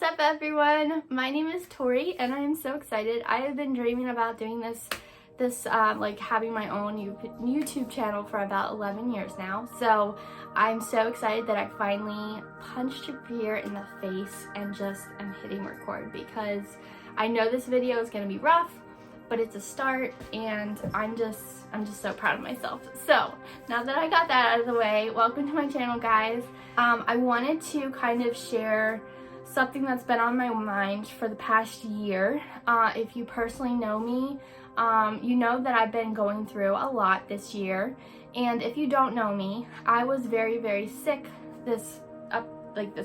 What's up, everyone? My name is Tori and I am so excited. I have been dreaming about doing this like having my own YouTube channel for about 11 years now. So I'm so excited that I finally punched a fear in the face and just am hitting record, because I know this video is going to be rough, but it's a start and I'm just so proud of myself. So now that I got that out of the way, welcome to my channel, guys. I wanted to kind of share something that's been on my mind for the past year. If you personally know me, you know that I've been going through a lot this year. And if you don't know me, I was very, very sick this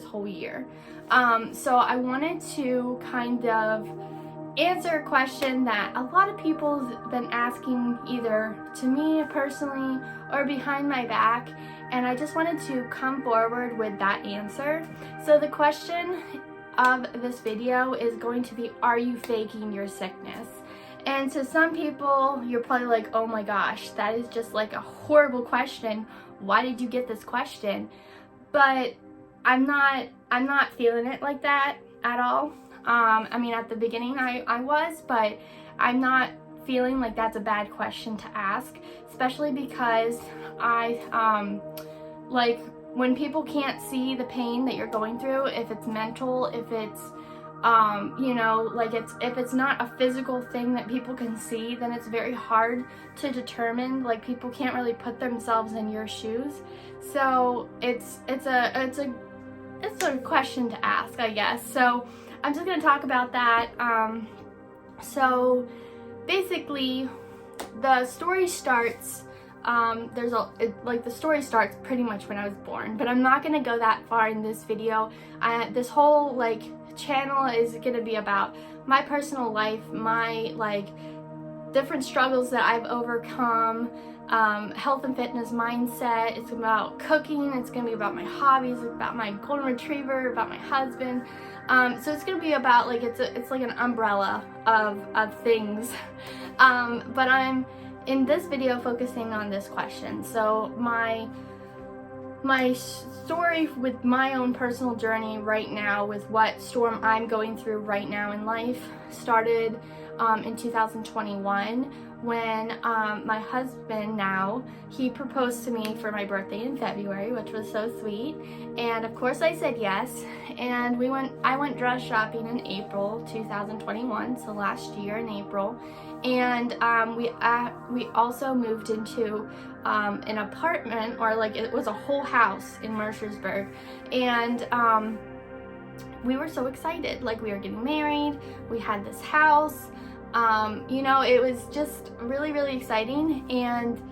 whole year. So I wanted to kind of answer a question that a lot of people have been asking, either to me personally or behind my back, and I just wanted to come forward with that answer. So the question of this video is going to be, are you faking your sickness? And to some people, you're probably like, oh my gosh, that is just like a horrible question. Why did you get this question? But I'm not feeling it like that at all. I mean, at the beginning I was, but I'm not feeling like that's a bad question to ask, especially because like when people can't see the pain that you're going through, if it's mental, if it's you know, like if it's not a physical thing that people can see, then it's very hard to determine. Like, people can't really put themselves in your shoes. So it's a question to ask, I guess. So I'm just gonna talk about that. So basically, the story starts. The story starts pretty much when I was born, but I'm not gonna go that far in this video. This whole channel is gonna be about my personal life, my different struggles that I've overcome, health and fitness mindset. It's about cooking. It's gonna be about my hobbies, about my golden retriever, about my husband. So it's gonna be about it's like an umbrella of things. But I'm in this video focusing on this question. So my story with my own personal journey right now, with what storm I'm going through right now in life, started in 2021 when my husband now, he proposed to me for my birthday in February, which was so sweet. And of course I said yes, and I went dress shopping in April 2021, so last year in April. And we also moved into an apartment, or it was a whole house in Mercersburg. And we were so excited. We were getting married, we had this house. You know, it was just really, really exciting. And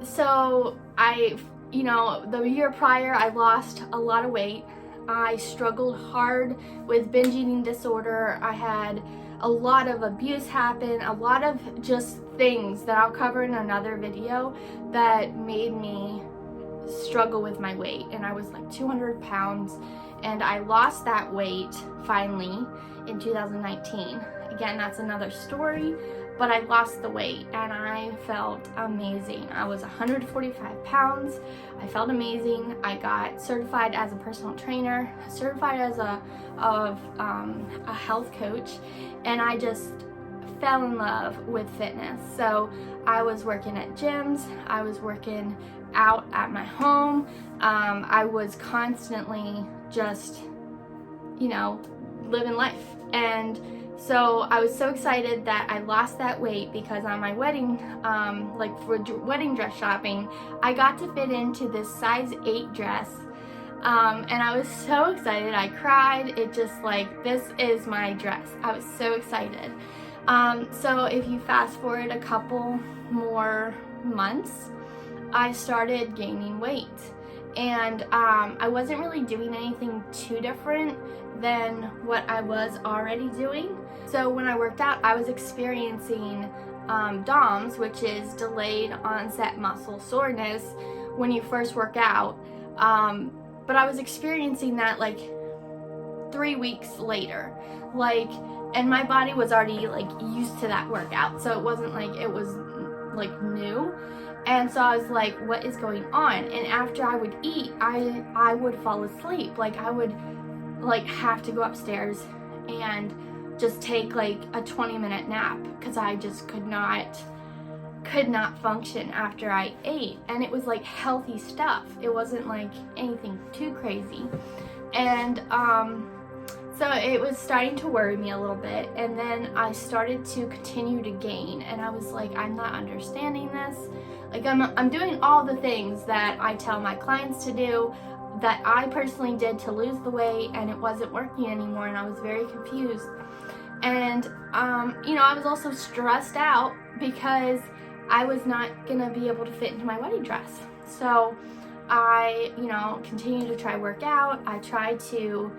so the year prior, I lost a lot of weight. I struggled hard with binge eating disorder. I had a lot of abuse happen, a lot of just things that I'll cover in another video that made me struggle with my weight. And I was 200 pounds, and I lost that weight finally in 2019. Again, that's another story, but I lost the weight and I felt amazing. I was 145 pounds. I felt amazing. I got certified as a personal trainer, certified as a health coach, and I just fell in love with fitness. So I was working at gyms, I was working out at my home. I was constantly just, living life. And so I was so excited that I lost that weight, because on my wedding, for wedding dress shopping, I got to fit into this size 8 dress. And I was so excited. I cried. It just this is my dress. I was so excited. So if you fast forward a couple more months, I started gaining weight. And I wasn't really doing anything too different than what I was already doing. So when I worked out, I was experiencing DOMS, which is delayed onset muscle soreness, when you first work out. But I was experiencing that 3 weeks later, and my body was already used to that workout, so it wasn't it was new. And so I was like, what is going on? And after I would eat, I would fall asleep. I would like have to go upstairs and just take like a 20-minute nap because I just could not function after I ate. And it was like healthy stuff. It wasn't like anything too crazy. And so it was starting to worry me a little bit, and then I started to continue to gain, and I was like, I'm not understanding this. Like I'm doing all the things that I tell my clients to do, that I personally did to lose the weight, and it wasn't working anymore, and I was very confused. And you know, I was also stressed out because I was not gonna be able to fit into my wedding dress. So I, you know, continued to try work out. I tried to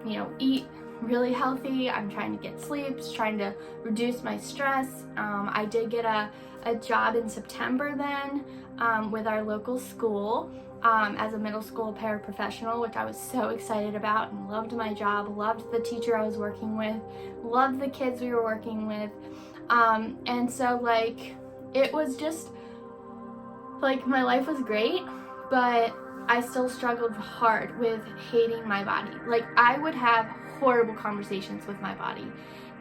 you know, eat really healthy. I'm trying to get sleep, trying to reduce my stress. I did get a job in September then with our local school as a middle school paraprofessional, which I was so excited about, and loved my job, loved the teacher I was working with, loved the kids we were working with. And so like, it was just like, my life was great, but I still struggled hard with hating my body. Like, I would have horrible conversations with my body,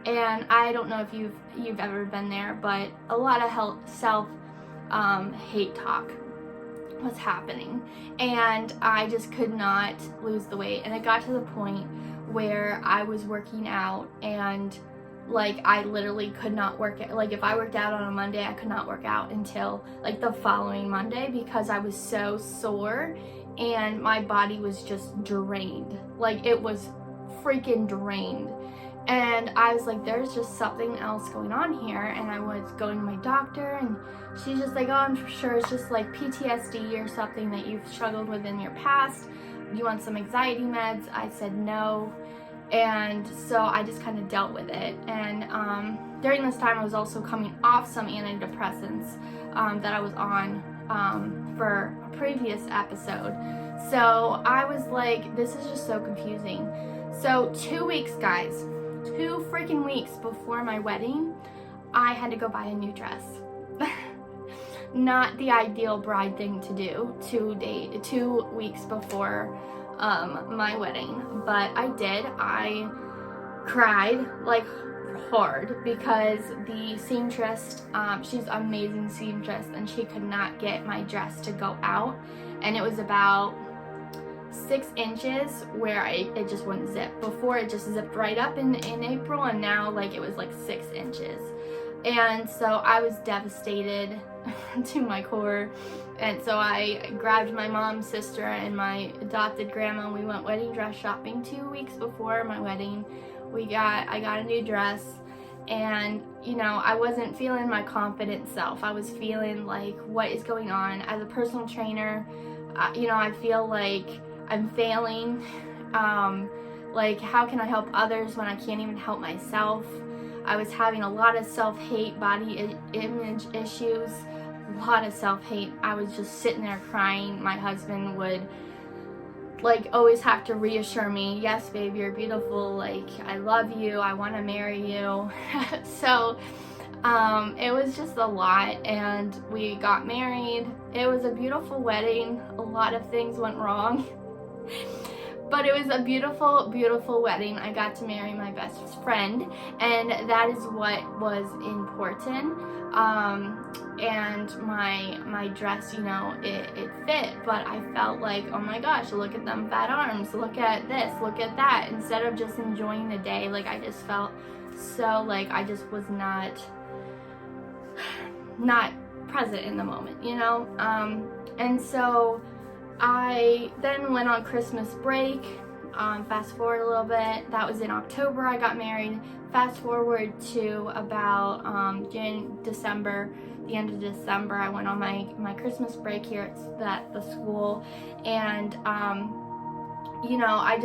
and I don't know if you've ever been there, but a lot of self hate talk was happening, and I just could not lose the weight. And it got to the point where I was working out, and like, I literally could not work it. Like, if I worked out on a Monday, I could not work out until like the following Monday because I was so sore and my body was just drained. Like, it was freaking drained. And I was like, there's just something else going on here. And I was going to my doctor, and she's just like, oh, I'm sure it's just like PTSD or something that you've struggled with in your past. Do you want some anxiety meds? I said no. And so I just kind of dealt with it. And during this time, I was also coming off some antidepressants that I was on for a previous episode. So I was like, this is just so confusing. So 2 weeks, guys, 2 freaking weeks before my wedding, I had to go buy a new dress. Not the ideal bride thing to do 2 weeks before my wedding, but I did. I cried like hard because the seamstress, she's an amazing seamstress, and she could not get my dress to go out, and it was about 6 inches where it just wouldn't zip. Before, it just zipped right up in April, and now like it was like 6 inches. And so I was devastated to my core. And so I grabbed my mom's sister and my adopted grandma, and we went wedding dress shopping 2 weeks before my wedding. I got a new dress, and you know, I wasn't feeling my confident self. I was feeling like, what is going on? As a personal trainer, you know, I feel like I'm failing. Like, how can I help others when I can't even help myself? I was having a lot of self-hate, body image issues, a lot of self-hate. I was just sitting there crying. My husband would like always have to reassure me, yes babe, you're beautiful, like I love you, I want to marry you. So it was just a lot, and we got married. It was a beautiful wedding. A lot of things went wrong. But it was a beautiful, beautiful wedding. I got to marry my best friend, and that is what was important. And my dress, you know, it fit, but I felt like, oh my gosh, look at them fat arms, look at this, look at that. Instead of just enjoying the day, like I just felt so like I just was not present in the moment, you know? And so I then went on Christmas break. Fast forward a little bit, that was in October I got married. Fast forward to about December, the end of December, I went on my Christmas break here at the school, and you know, I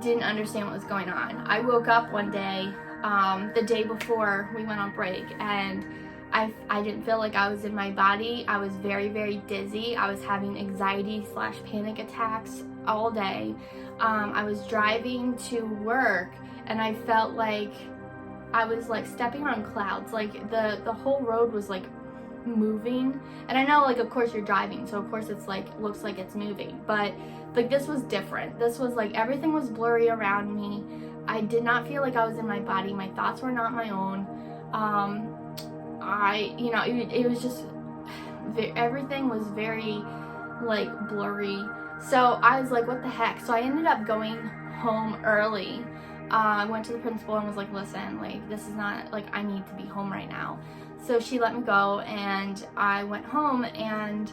didn't understand what was going on. I woke up one day, the day before we went on break, and I didn't feel like I was in my body. I was very, very dizzy. I was having anxiety/panic attacks all day. I was driving to work, and I felt like I was like stepping on clouds. Like the whole road was like moving. And I know, like, of course you're driving, so of course it's like, looks like it's moving, but like this was different. This was like, everything was blurry around me. I did not feel like I was in my body. My thoughts were not my own. It was just, everything was very like blurry. So I was like, what the heck? So I ended up going home early. I went to the principal and was like, listen, like, this is not, like, I need to be home right now. So she let me go, and I went home, and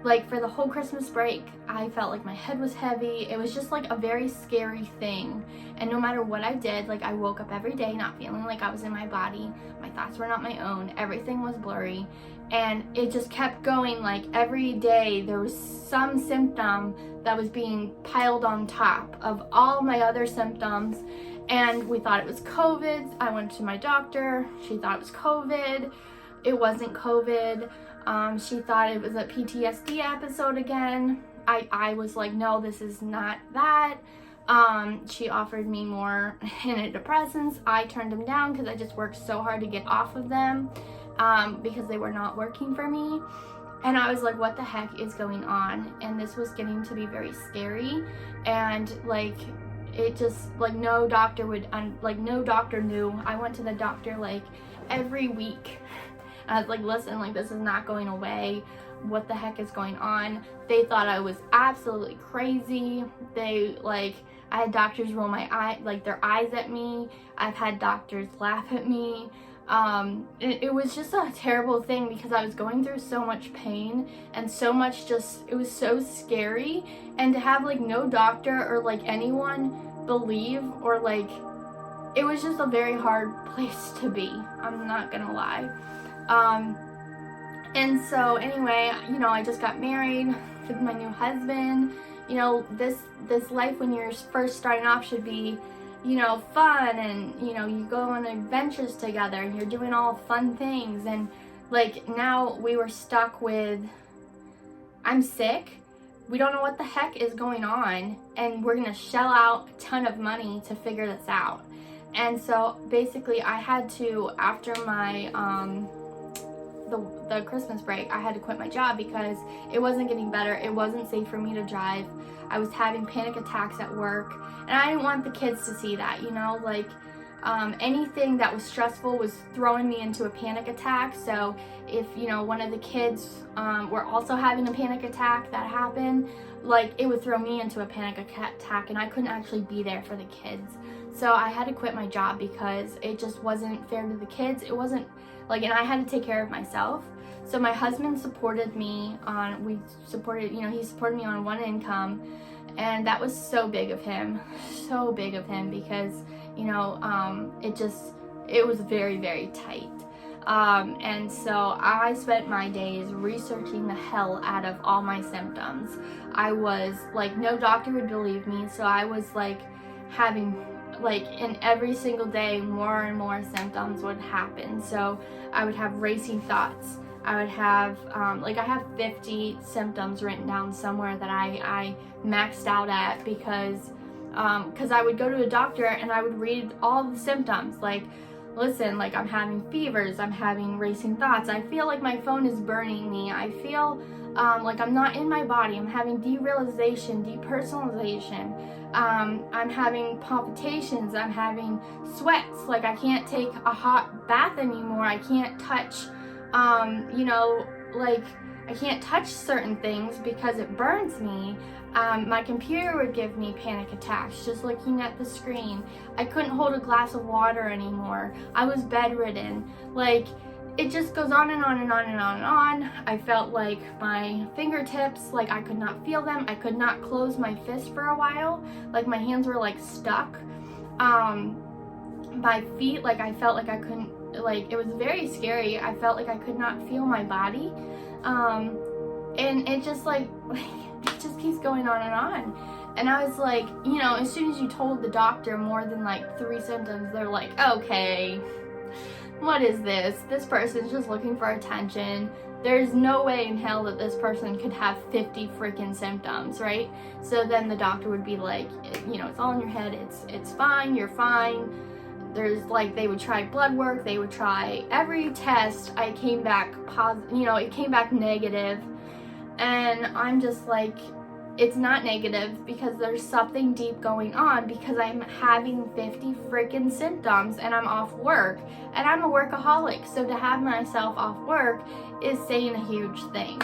like for the whole Christmas break, I felt like my head was heavy. It was just like a very scary thing. And no matter what I did, like, I woke up every day not feeling like I was in my body. My thoughts were not my own. Everything was blurry. And it just kept going. Like, every day there was some symptom that was being piled on top of all my other symptoms. And we thought it was COVID. I went to my doctor. She thought it was COVID. It wasn't COVID. She thought it was a PTSD episode again. I was like, no, this is not that. She offered me more antidepressants. I turned them down because I just worked so hard to get off of them, because they were not working for me. And I was like, what the heck is going on? And this was getting to be very scary. And like, it just, like, no doctor knew. I went to the doctor like every week. I was like, listen, like, this is not going away. What the heck is going on? They thought I was absolutely crazy. I had doctors roll their eyes at me. I've had doctors laugh at me. It was just a terrible thing because I was going through so much pain and so much it was so scary. And to have like no doctor or like anyone believe, or like, it was just a very hard place to be. I'm not gonna lie. And so anyway, I just got married with my new husband. This life when you're first starting off should be, fun, and, you go on adventures together and you're doing all fun things. And like, now we were stuck with, I'm sick. We don't know what the heck is going on, and we're gonna shell out a ton of money to figure this out. And so basically I had to, after my, the Christmas break, I had to quit my job because it wasn't getting better. It wasn't safe for me to drive. I was having panic attacks at work, and I didn't want the kids to see that, anything that was stressful was throwing me into a panic attack. So if, one of the kids were also having a panic attack that happened, like, it would throw me into a panic attack, and I couldn't actually be there for the kids. So I had to quit my job because it just wasn't fair to the kids. It wasn't like, and I had to take care of myself. So my husband supported me he supported me on one income, and that was so big of him because, it was very, very tight. And so I spent my days researching the hell out of all my symptoms. I was like, no doctor would believe me, so I was like having, like, in every single day, more and more symptoms would happen. So I would have racing thoughts. I would have, I have 50 symptoms written down somewhere that I maxed out at because I would go to a doctor and I would read all the symptoms. Like, listen, like, I'm having fevers, I'm having racing thoughts, I feel like my phone is burning me, I feel like I'm not in my body, I'm having derealization, depersonalization, I'm having palpitations, I'm having sweats, like, I can't take a hot bath anymore, I can't touch, I can't touch certain things because it burns me. My computer would give me panic attacks just looking at the screen. I couldn't hold a glass of water anymore. I was bedridden. Like, it just goes on and on and on and on and on. I felt like my fingertips, like, I could not feel them. I could not close my fist for a while. Like, my hands were like stuck. My feet, like, I felt like I couldn't, like, it was very scary. I felt like I could not feel my body. And it just like it just keeps going on and on. And I was like, as soon as you told the doctor more than like 3 symptoms, they're like, okay, what is this? This person's just looking for attention. There's no way in hell that this person could have 50 freaking symptoms, right? So then the doctor would be like, it's all in your head. It's fine. You're fine. there's like, they would try blood work, they would try every test. I came back it came back negative. And I'm just like, it's not negative, because there's something deep going on, because I'm having 50 freaking symptoms and I'm off work, and I'm a workaholic. So to have myself off work is saying a huge thing.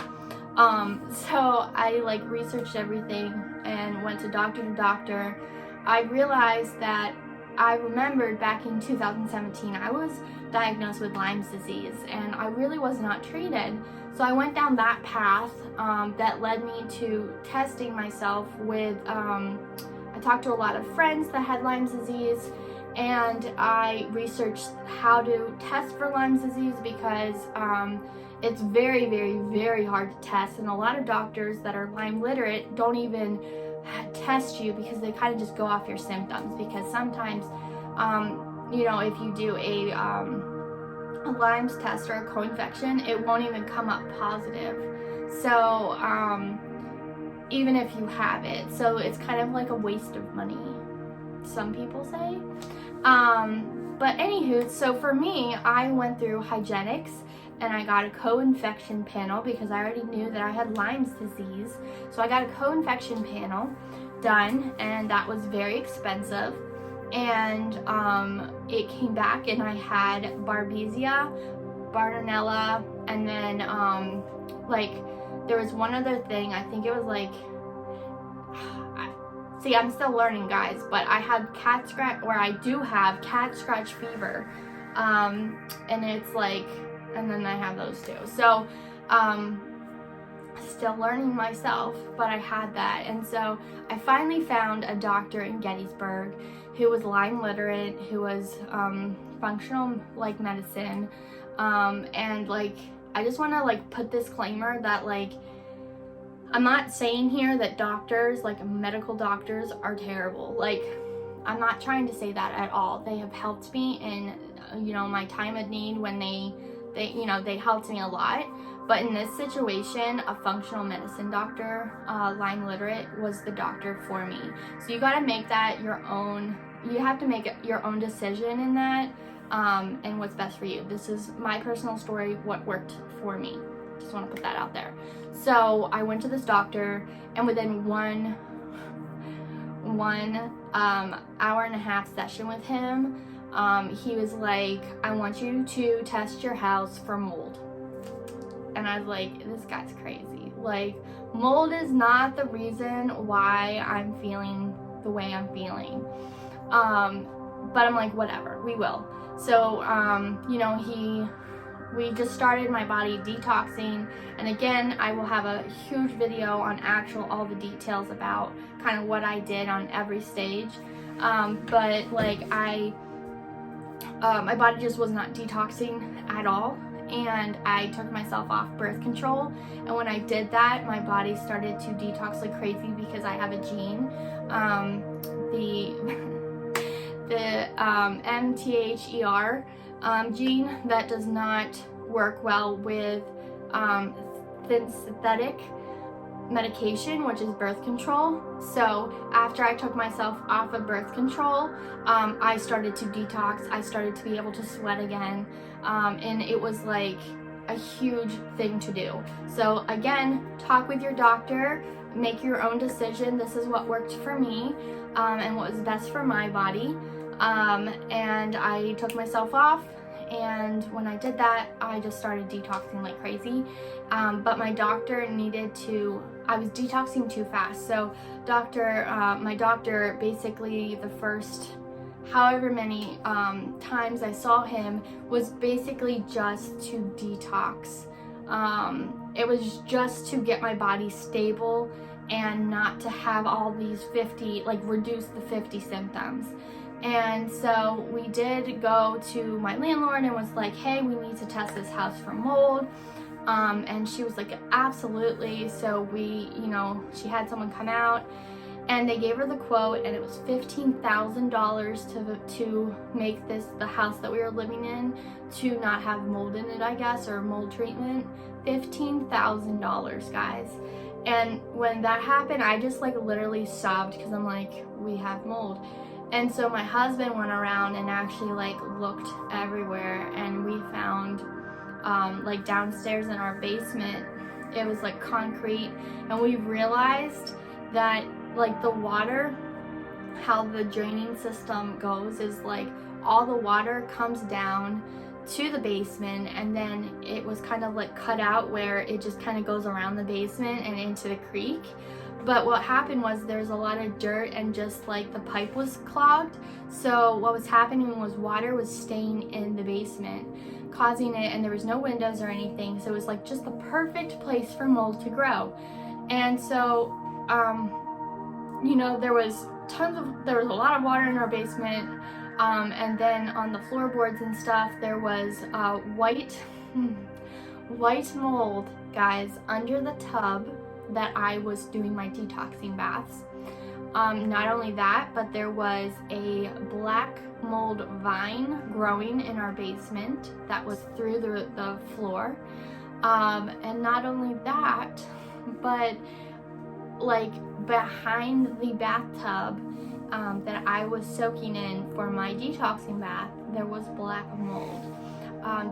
So I like researched everything and went to doctor. I realized that I remembered back in 2017, I was diagnosed with Lyme's disease, and I really was not treated. So I went down that path that led me to testing myself with, I talked to a lot of friends that had Lyme's disease, and I researched how to test for Lyme's disease, because it's very, very, very hard to test, and a lot of doctors that are Lyme literate don't even test you, because they kind of just go off your symptoms, because sometimes if you do a Lyme's test or a co-infection, it won't even come up positive. So even if you have it, so it's kind of like a waste of money, some people say. But anywho, so for me, I went through hygienics, and I got a co-infection panel, because I already knew that I had Lyme's disease. So I got a co-infection panel done, and that was very expensive. And it came back, and I had Babesia, Bartonella, and then there was one other thing. I think it was like, see, I'm still learning, guys, but I had I do have cat scratch fever, and it's like, and then I have those two. So still learning myself, but I had that. And so I finally found a doctor in Gettysburg who was Lyme literate, who was functional like medicine, and like, I just want to like put disclaimer that like, I'm not saying here that doctors, like medical doctors, are terrible. Like, I'm not trying to say that at all. They have helped me in my time of need, when they helped me a lot. But in this situation, a functional medicine doctor, Lyme literate, was the doctor for me. So you got to make that your own. You have to make your own decision in that, and what's best for you. This is my personal story, what worked for me. Just want to put that out there. So I went to this doctor, and within one hour and a half session with him, he was like, I want you to test your house for mold. And I was like, this guy's crazy. Like, mold is not the reason why I'm feeling the way I'm feeling. But I'm like, whatever, we will. So, we just started my body detoxing. And again, I will have a huge video on all the details about kind of what I did on every stage. But like, my body just was not detoxing at all. And I took myself off birth control, and when I did that, my body started to detox like crazy, because I have a gene, the MTHER gene, that does not work well with synthetic medication, which is birth control. So after I took myself off of birth control, I started to detox. I started to be able to sweat again, and it was like a huge thing to do. So again, talk with your doctor, make your own decision. This is what worked for me, and what was best for my body. And I took myself off, and when I did that, I just started detoxing like crazy. But my doctor I was detoxing too fast. So my doctor, basically the first however many times I saw him, was basically just to detox. It was just to get my body stable and not to have all these reduce the 50 symptoms. And so we did go to my landlord and was like, hey, we need to test this house for mold. And she was like, absolutely. So she had someone come out, and they gave her the quote, and it was $15,000 to make the house that we were living in to not have mold in it, I guess, or mold treatment. $15,000, guys. And when that happened, I just literally sobbed, because I'm like, we have mold. And so my husband went around and actually like looked everywhere, and we found like downstairs in our basement, it was like concrete, and we realized that like the water, how the draining system goes is like all the water comes down to the basement, and then it was kind of like cut out where it just kind of goes around the basement and into the creek. But what happened was there's a lot of dirt, and just like the pipe was clogged, so what was happening was water was staying in the basement, causing it, and there was no windows or anything, so it was like just the perfect place for mold to grow. And so you know, there was a lot of water in our basement, and then on the floorboards and stuff there was white mold, guys, under the tub that I was doing my detoxing baths. Not only that, but there was a black mold vine growing in our basement that was through the floor. And not only that, but like behind the bathtub that I was soaking in for my detoxing bath, there was black mold.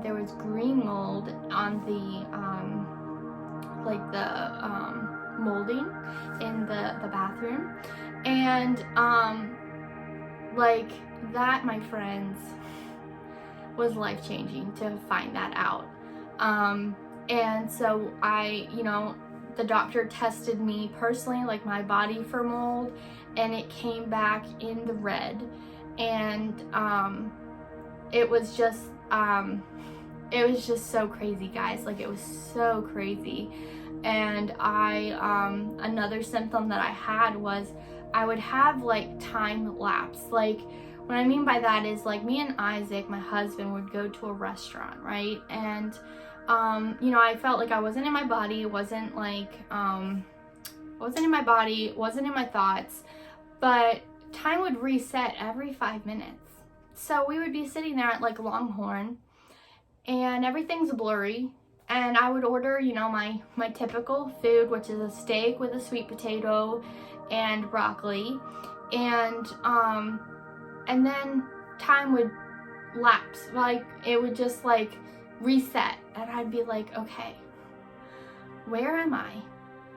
There was green mold on the molding in the bathroom, and like that, my friends, was life-changing to find that out. And so the doctor tested me personally, like my body, for mold, and it came back in the red, and it was just so crazy, guys. Like, it was so crazy. And another symptom that I had was I would have like time lapse. Like, what I mean by that is, like, me and Isaac, my husband, would go to a restaurant, right? And I felt like I wasn't in my body. It wasn't like wasn't in my body, wasn't in my thoughts, but time would reset every 5 minutes. So we would be sitting there at like Longhorn, and everything's blurry, and I would order, my typical food, which is a steak with a sweet potato and broccoli, and then time would lapse. Like, it would just like reset, and I'd be like, okay, where am I?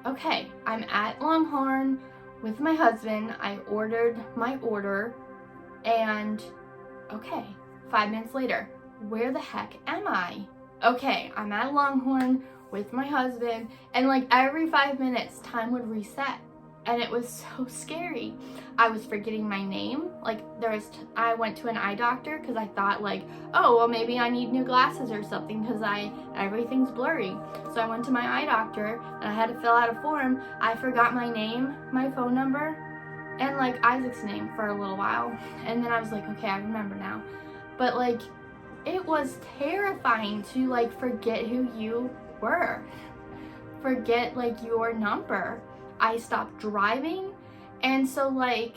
Okay, I'm at Longhorn with my husband. I ordered my order, and okay, 5 minutes later, where the heck am I? Okay, I'm at Longhorn with my husband, and like every 5 minutes, time would reset, and it was so scary. I was forgetting my name. Like, I went to an eye doctor because I thought, like, oh, well, maybe I need new glasses or something because everything's blurry. So I went to my eye doctor, and I had to fill out a form. I forgot my name, my phone number, and like Isaac's name for a little while, and then I was like, okay, I remember now. But like, it was terrifying to like forget who you were, forget like your number. I stopped driving, and so like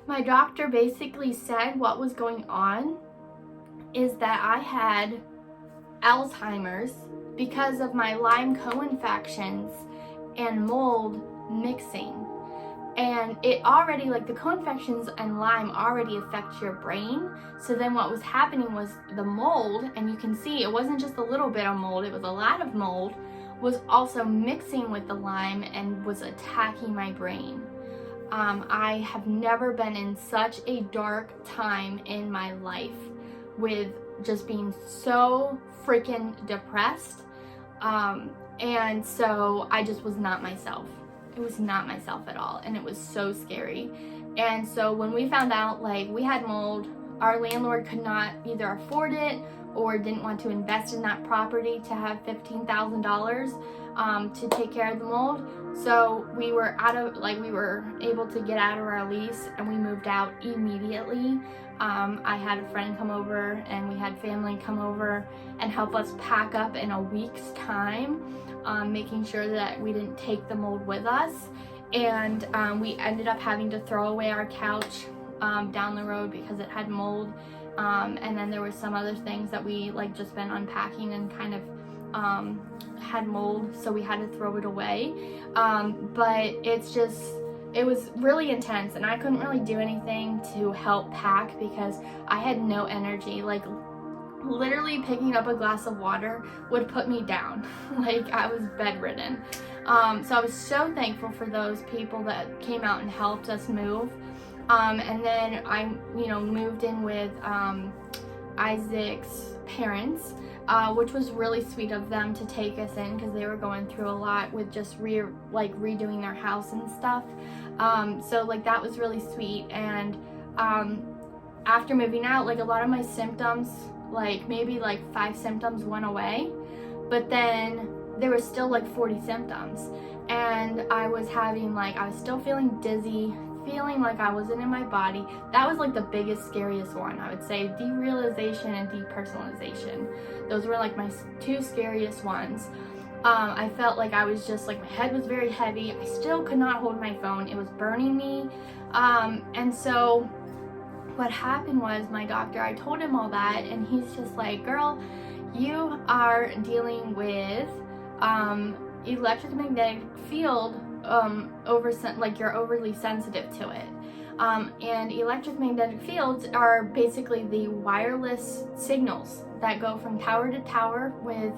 my doctor basically said what was going on is that I had Alzheimer's because of my Lyme co-infections and mold mixing. And it already, like, the co-infections and Lyme already affect your brain. So then what was happening was the mold, and you can see it wasn't just a little bit of mold, it was a lot of mold, was also mixing with the Lyme and was attacking my brain. I have never been in such a dark time in my life with just being so freaking depressed. And so I just was not myself. It was not myself at all, and it was so scary. And so when we found out like we had mold, our landlord could not either afford it or didn't want to invest in that property to have $15,000 to take care of the mold. So we were able to get out of our lease, and we moved out immediately. I had a friend come over, and we had family come over and help us pack up in a week's time, making sure that we didn't take the mold with us. And we ended up having to throw away our couch down the road because it had mold. And then there were some other things that we just been unpacking and kind of had mold, so we had to throw it away. But it was really intense, and I couldn't really do anything to help pack because I had no energy. Like, literally picking up a glass of water would put me down. Like, I was bedridden. So I was so thankful for those people that came out and helped us move. And then I, moved in with Isaac's parents, which was really sweet of them to take us in because they were going through a lot with just redoing their house and stuff. So like that was really sweet. And after moving out, like a lot of my symptoms, like maybe like 5 symptoms went away, but then there was still like 40 symptoms, and I was still feeling dizzy, feeling like I wasn't in my body. That was like the biggest, scariest one, I would say. Derealization and depersonalization. Those were like my 2 scariest ones. I felt like I was just like, my head was very heavy. I still could not hold my phone. It was burning me. And so what happened was my doctor, I told him all that, and he's just like, girl, you are dealing with electromagnetic field you're overly sensitive to it. And electromagnetic fields are basically the wireless signals that go from tower to tower with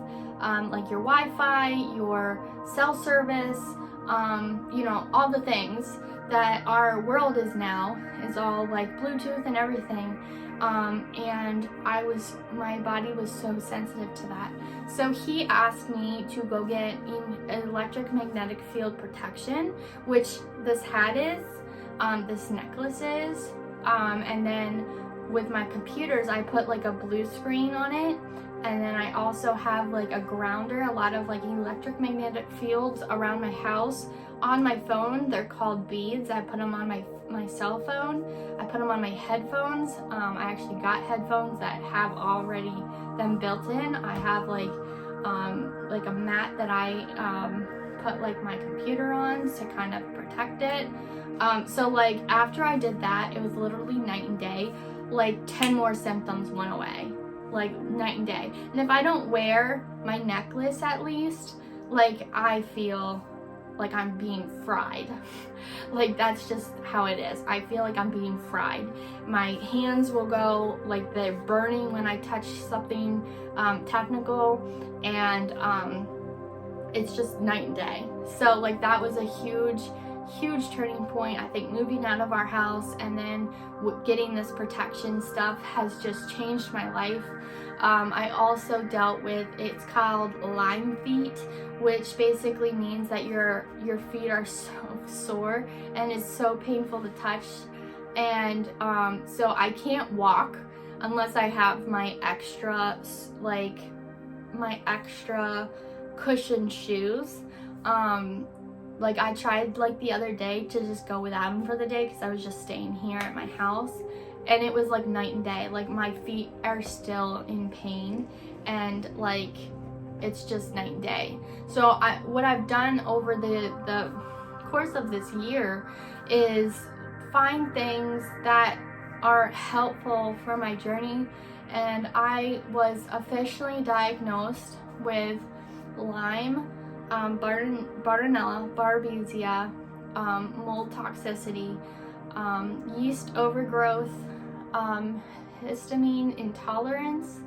like your Wi-Fi, your cell service, all the things that our world is now, is all like Bluetooth and everything. And my body was so sensitive to that. So he asked me to go get electromagnetic field protection, which this hat is, this necklace is, and then with my computers, I put like a blue screen on it. And then I also have like a grounder, a lot of like electromagnetic fields around my house. On my phone, they're called beads. I put them on my cell phone. I put them on my headphones. I actually got headphones that have already them built in. I have like a mat that I put like my computer on to kind of protect it. So like after I did that, it was literally night and day. Like 10 more symptoms went away, like night and day. And if I don't wear my necklace at least, like I feel like I'm being fried. Like that's just how it is. I feel like I'm being fried. My hands will go like they're burning when I touch something technical, and it's just night and day. So like that was a huge turning point. I think moving out of our house and then getting this protection stuff has just changed my life. I also dealt with, it's called Lyme feet, which basically means that your feet are so sore and it's so painful to touch. And so I can't walk unless I have my extra cushion shoes. Like I tried like the other day to just go without them for the day because I was just staying here at my house, and it was like night and day. Like my feet are still in pain, and like it's just night and day. So what I've done over the course of this year is find things that are helpful for my journey, and I was officially diagnosed with Lyme, Bartonella, Babesia, mold toxicity, yeast overgrowth, histamine intolerance,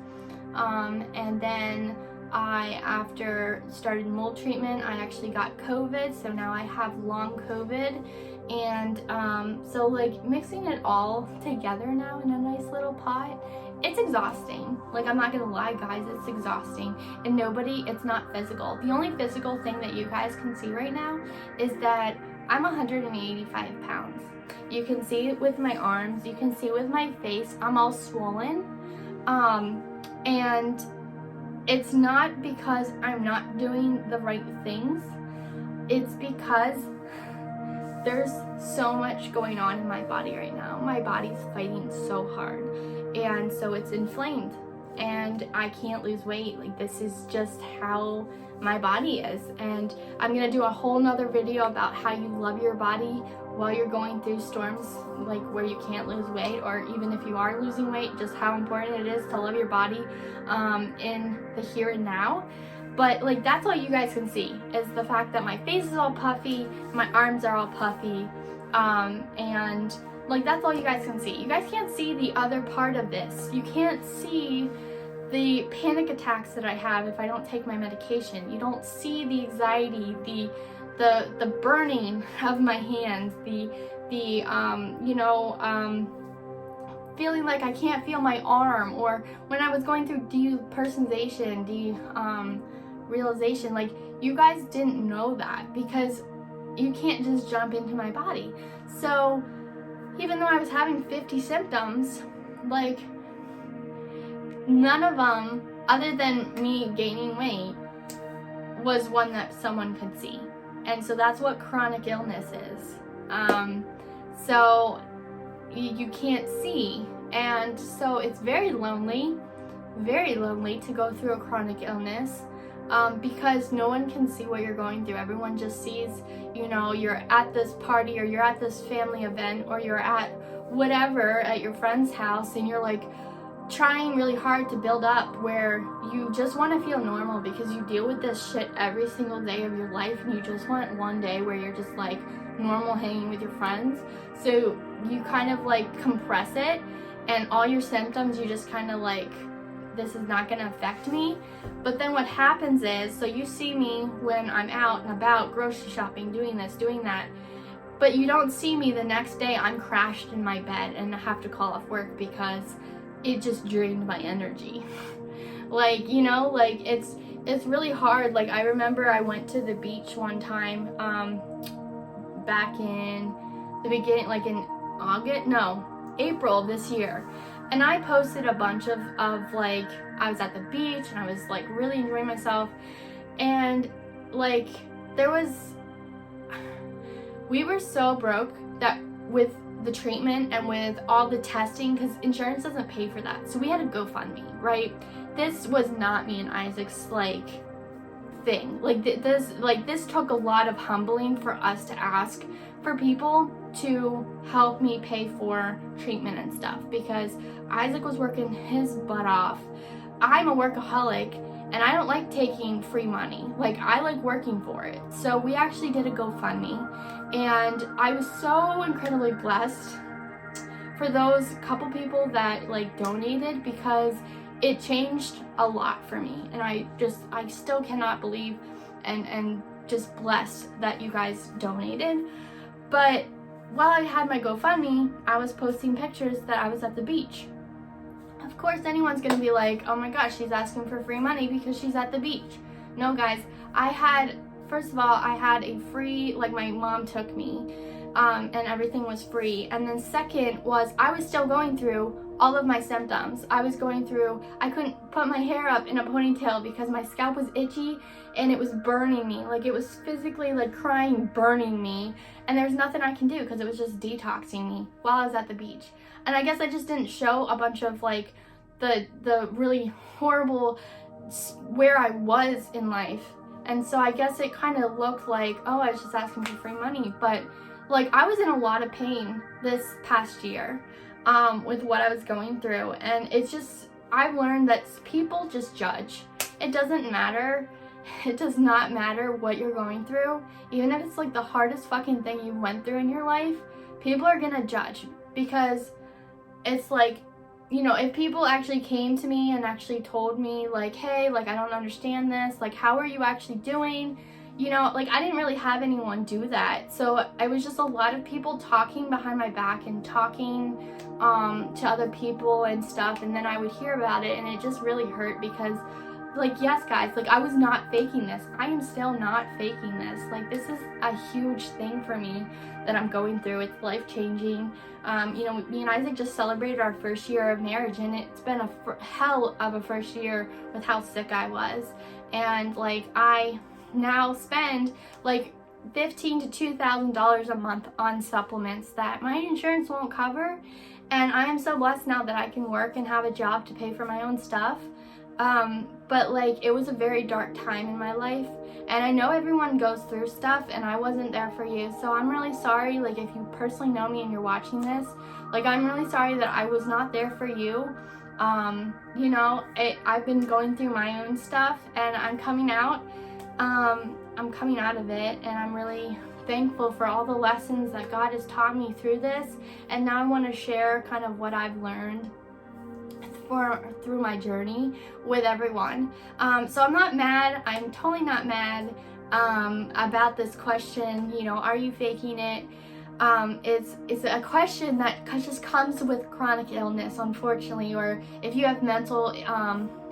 and then after started mold treatment, I actually got COVID, so now I have long COVID. And so like mixing it all together now in a nice little pot, it's exhausting. Like I'm not gonna lie guys, it's exhausting. And it's not physical. The only physical thing that you guys can see right now is that I'm 185 pounds. You can see it with my arms, you can see with my face, I'm all swollen. And it's not because I'm not doing the right things, it's because there's so much going on in my body right now. My body's fighting so hard, and so it's inflamed, and I can't lose weight. Like this is just how my body is. And I'm gonna do a whole nother video about how you love your body while you're going through storms, like where you can't lose weight, or even if you are losing weight, just how important it is to love your body in the here and now. But like that's all you guys can see is the fact that my face is all puffy, my arms are all puffy, and like that's all you guys can see. You guys can't see the other part of this. You can't see the panic attacks that I have if I don't take my medication. You don't see the anxiety, the burning of my hands, feeling like I can't feel my arm, or when I was going through depersonalization, realization, like you guys didn't know that because you can't just jump into my body. So even though I was having 50 symptoms, like none of them, other than me gaining weight, was one that someone could see. And so that's what chronic illness is. So you can't see, and so it's very lonely to go through a chronic illness, because no one can see what you're going through. Everyone just sees, you're at this party, or you're at this family event, or you're at whatever at your friend's house, and you're like trying really hard to build up where you just want to feel normal because you deal with this shit every single day of your life, and you just want one day where you're just like normal hanging with your friends. So you kind of like compress it, and all your symptoms, you just kind of like, this is not going to affect me. But then what happens is, so you see me when I'm out and about grocery shopping, doing this, doing that, but you don't see me the next day I'm crashed in my bed and I have to call off work because it just drained my energy. Like, it's really hard. Like, I remember I went to the beach one time, back in the beginning, like in April of this year. And I posted a bunch of like, I was at the beach and I was like really enjoying myself. And like, we were so broke that with the treatment and with all the testing, because insurance doesn't pay for that. So we had a GoFundMe, right? This was not me and Isaac's like thing. Like this took a lot of humbling for us to ask for people to help me pay for treatment and stuff, because Isaac was working his butt off. I'm a workaholic and I don't like taking free money. Like, I like working for it. So we actually did a GoFundMe, and I was so incredibly blessed for those couple people that like donated, because it changed a lot for me. And I still cannot believe and just blessed that you guys donated. But while I had my GoFundMe, I was posting pictures that I was at the beach. Of course, anyone's gonna be like, oh my gosh, she's asking for free money because she's at the beach. No, guys, first of all, I had a free, like my mom took me, and everything was free. And then second was, I was still going through all of my symptoms. I couldn't put my hair up in a ponytail because my scalp was itchy and it was burning me. Like, it was physically like crying, burning me. And there's nothing I can do because it was just detoxing me while I was at the beach. And I guess I just didn't show a bunch of like the really horrible where I was in life. And so I guess it kind of looked like, oh, I was just asking for free money. But like, I was in a lot of pain this past year with what I was going through. And it's just, I've learned that people just judge. It doesn't matter. It does not matter what you're going through. Even if it's like the hardest fucking thing you went through in your life, people are gonna judge. Because it's like, if people actually came to me and actually told me like, hey, like, I don't understand this, like, how are you actually doing? Like, I didn't really have anyone do that. So it was just a lot of people talking behind my back and talking to other people and stuff. And then I would hear about it, and it just really hurt because, like, yes, guys, like, I was not faking this. I am still not faking this. Like, this is a huge thing for me that I'm going through. It's life-changing. Me and Isaac just celebrated our first year of marriage, and it's been a hell of a first year with how sick I was. And, like, I now spend, like, $1,500 to $2,000 a month on supplements that my insurance won't cover. And I am so blessed now that I can work and have a job to pay for my own stuff. But like, it was a very dark time in my life, and I know everyone goes through stuff, and I wasn't there for you, so I'm really sorry. Like, if you personally know me and you're watching this, like, I'm really sorry that I was not there for you. You know, I've been going through my own stuff, and I'm coming out of it, and I'm really thankful for all the lessons that God has taught me through this. And now I want to share kind of what I've learned through my journey with everyone. So I'm not mad. I'm totally not mad about this question, you know, are you faking it? It's a question that just comes with chronic illness, unfortunately, or if you have mental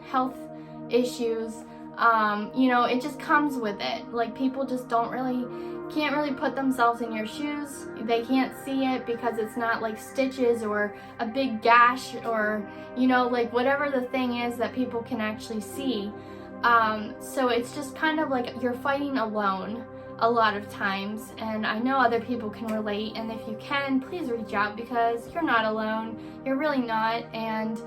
health issues, you know, it just comes with it. Like, people just can't really put themselves in your shoes. They can't see it because it's not like stitches or a big gash, or, you know, like whatever the thing is that people can actually see. So it's just kind of like you're fighting alone a lot of times, and I know other people can relate, and if you can, please reach out, because you're not alone. You're really not, and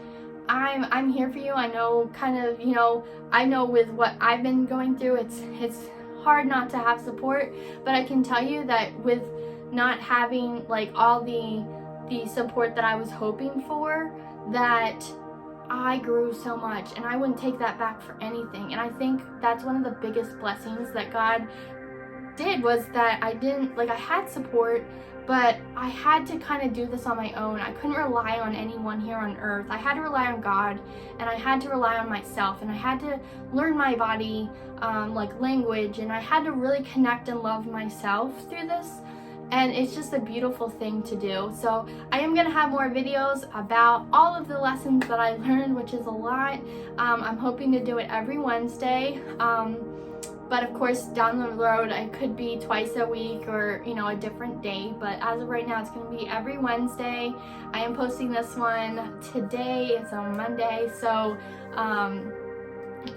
I'm here for you. I know, kind of, you know, I know with what I've been going through, it's hard not to have support, but I can tell you that with not having like all the support that I was hoping for, that I grew so much, and I wouldn't take that back for anything. And I think that's one of the biggest blessings that God did, was that I had support, but I had to kind of do this on my own. I couldn't rely on anyone here on earth. I had to rely on God, and I had to rely on myself, and I had to learn my body like language, and I had to really connect and love myself through this. And it's just a beautiful thing to do. So I am going to have more videos about all of the lessons that I learned, which is a lot. I'm hoping to do it every Wednesday. But of course, down the road, I could be twice a week, or, you know, a different day. But as of right now, it's going to be every Wednesday. I am posting this one today. It's on Monday. So,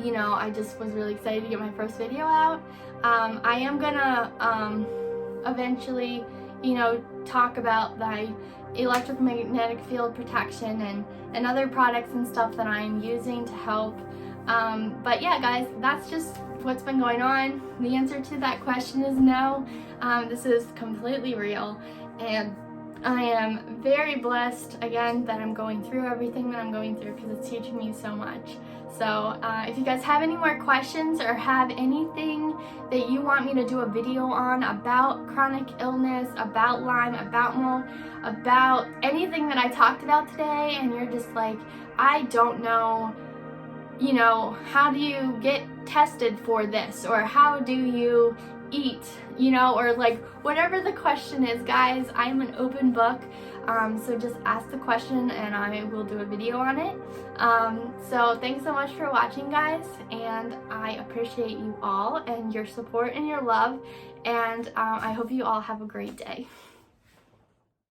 you know, I just was really excited to get my first video out. I am going to eventually, you know, talk about the electromagnetic field protection and other products and stuff that I'm using to help. But yeah, guys, that's just what's been going on. The answer to that question is no. This is completely real, and I am very blessed, again, that I'm going through everything that I'm going through, because it's teaching me so much. So if you guys have any more questions, or have anything that you want me to do a video on about chronic illness, about Lyme, about mold, about anything that I talked about today, and you're just like, I don't know, you know, how do you get tested for this, or how do you eat, you know, or like whatever the question is, guys, I'm an open book. So just ask the question and I will do a video on it. So thanks so much for watching, guys, and I appreciate you all and your support and your love, and I hope you all have a great day.